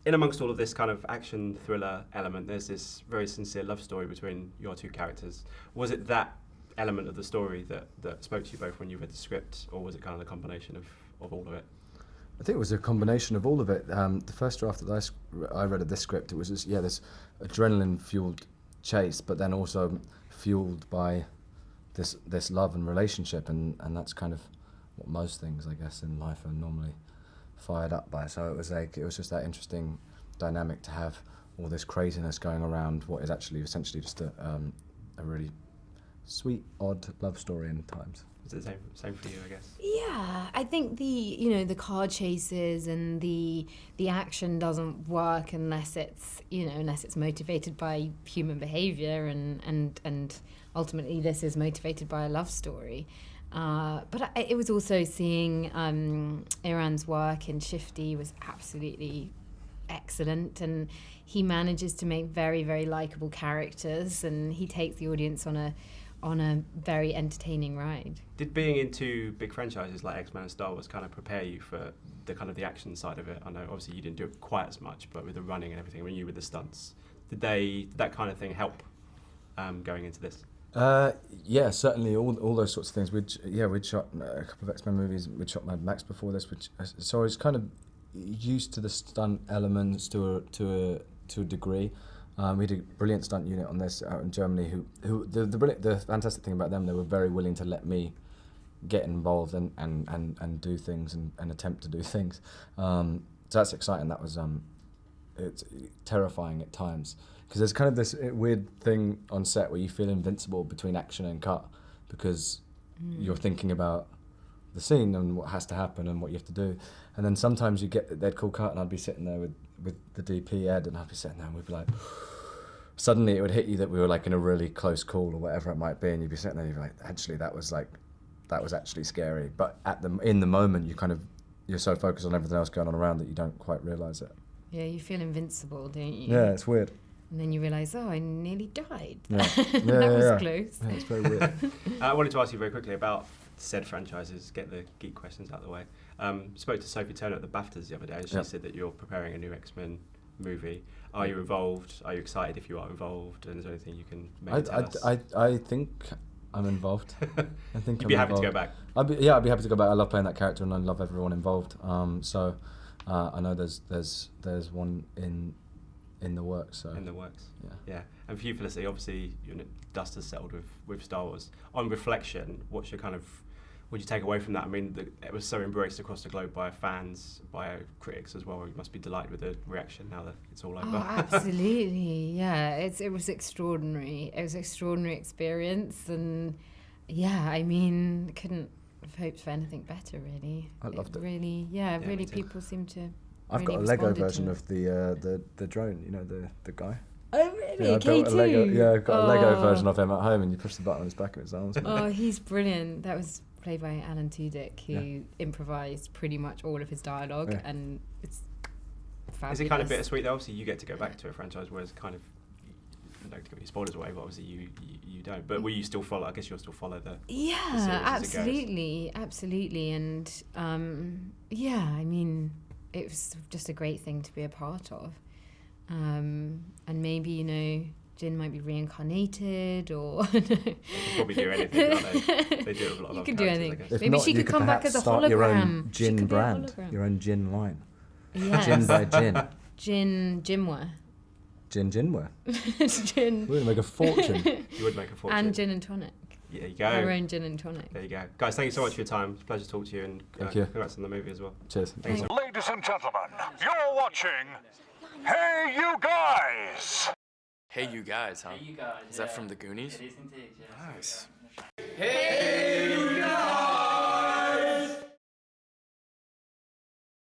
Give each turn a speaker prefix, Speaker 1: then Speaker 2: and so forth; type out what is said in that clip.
Speaker 1: in amongst all of this kind of action thriller element, there's this very sincere love story between your two characters. Was it that element of the story that spoke to you both when you read the script, or was it kind of the combination of all of it?
Speaker 2: I think it was a combination of all of it. The first draft that I read of this script, it was just, this adrenaline-fueled chase, but then also fueled by this love and relationship, and that's kind of what most things, I guess, in life are normally fired up by. So it was just that interesting dynamic to have all this craziness going around what is actually essentially just a really sweet, odd love story in times.
Speaker 1: Is it the same for you, I guess?
Speaker 3: Yeah, I think the car chases and the action doesn't work unless it's motivated by human behaviour, and ultimately this is motivated by a love story. But it was also seeing Eran's work in Shifty was absolutely excellent, and he manages to make very, very likeable characters, and he takes the audience on a very entertaining ride.
Speaker 1: Did being into big franchises like X-Men and Star Wars kind of prepare you for the kind of the action side of it? I know obviously you didn't do it quite as much, but with the running and everything, when you were with the stunts, did that kind of thing help going into this?
Speaker 2: Yeah, certainly all those sorts of things. We'd shot a couple of X-Men movies. We'd shot Mad Max before this, so I was kind of used to the stunt elements to a degree. We had a brilliant stunt unit on this out in Germany. Who the fantastic thing about them, they were very willing to let me get involved and do things and attempt to do things. So that's exciting. That was it's terrifying at times, because there's kind of this weird thing on set where you feel invincible between action and cut, because you're thinking about the scene and what has to happen and what you have to do. And then sometimes they'd call cut, and I'd be sitting there with the DP Ed, and I'd be sitting there and we'd be like, suddenly it would hit you that we were like in a really close call or whatever it might be, and you'd be sitting there and you'd be like, actually that was actually scary. But in the moment you're so focused on everything else going on around that you don't quite realise it.
Speaker 3: Yeah, you feel invincible, don't you?
Speaker 2: Yeah, it's weird.
Speaker 3: And then you realise, I nearly died.
Speaker 2: Yeah.
Speaker 3: That was close.
Speaker 2: Yeah, it's very weird.
Speaker 1: I wanted to ask you very quickly about said franchises, get the geek questions out of the way. Spoke to Sophie Turner at the BAFTAs the other day, and she said that you're preparing a new X-Men movie. Are you involved? Are you excited if you are involved? And is there anything you can maybe tell us?
Speaker 2: I think I'm involved. I think
Speaker 1: You'd be happy to go back?
Speaker 2: I'd be happy to go back. I love playing that character, and I love everyone involved. So I know there's one in the works. So.
Speaker 1: In the works.
Speaker 2: Yeah.
Speaker 1: And for you, Felicity, obviously dust has settled with Star Wars. On reflection, what's your what do you take away from that? I mean, it was so embraced across the globe by fans, by critics as well. You must be delighted with the reaction now that it's all over.
Speaker 3: Oh, absolutely, yeah. It was extraordinary. It was an extraordinary experience, and yeah, I mean, couldn't have hoped for anything better, really.
Speaker 2: I loved it.
Speaker 3: Really, really, people seem to.
Speaker 2: I've got a Lego version of the drone. You know, the guy.
Speaker 3: Oh really?
Speaker 2: Yeah, I've got a Lego version of him at home, and you push the button on his back of his arms.
Speaker 3: Oh, he's brilliant. That was played by Alan Tudyk, who improvised pretty much all of his dialogue, and it's fabulous.
Speaker 1: Is it kind of bittersweet though? Obviously, you get to go back to a franchise, whereas kind of, to give you spoilers away, but obviously you don't. But will you still follow? I guess you'll still follow the series
Speaker 3: absolutely, and I mean, it was just a great thing to be a part of, and maybe Jin might be reincarnated, or
Speaker 1: they can probably do anything. They do a lot of
Speaker 3: you can do anything. Maybe
Speaker 2: not,
Speaker 3: she could come back as a hologram.
Speaker 2: Your own gin brand, your own gin line.
Speaker 3: Yes.
Speaker 2: Gin by gin.
Speaker 3: Ginware.
Speaker 2: Ginware.
Speaker 3: Gin.
Speaker 2: We would make a fortune.
Speaker 1: You would make a fortune.
Speaker 3: And gin and tonic.
Speaker 1: Yeah, there you go.
Speaker 3: Our own gin and tonic.
Speaker 1: There you go. Guys, thank you so much for your time. It's a pleasure to talk to you, and
Speaker 2: thank you.
Speaker 1: Congrats on the movie as well.
Speaker 2: Cheers.
Speaker 1: Thanks.
Speaker 4: Ladies and gentlemen, you're watching Hey You Guys!
Speaker 5: Hey You Guys, huh?
Speaker 6: Hey You Guys.
Speaker 5: Is that from the Goonies?
Speaker 6: It is indeed, yes.
Speaker 5: Nice.
Speaker 6: Hey!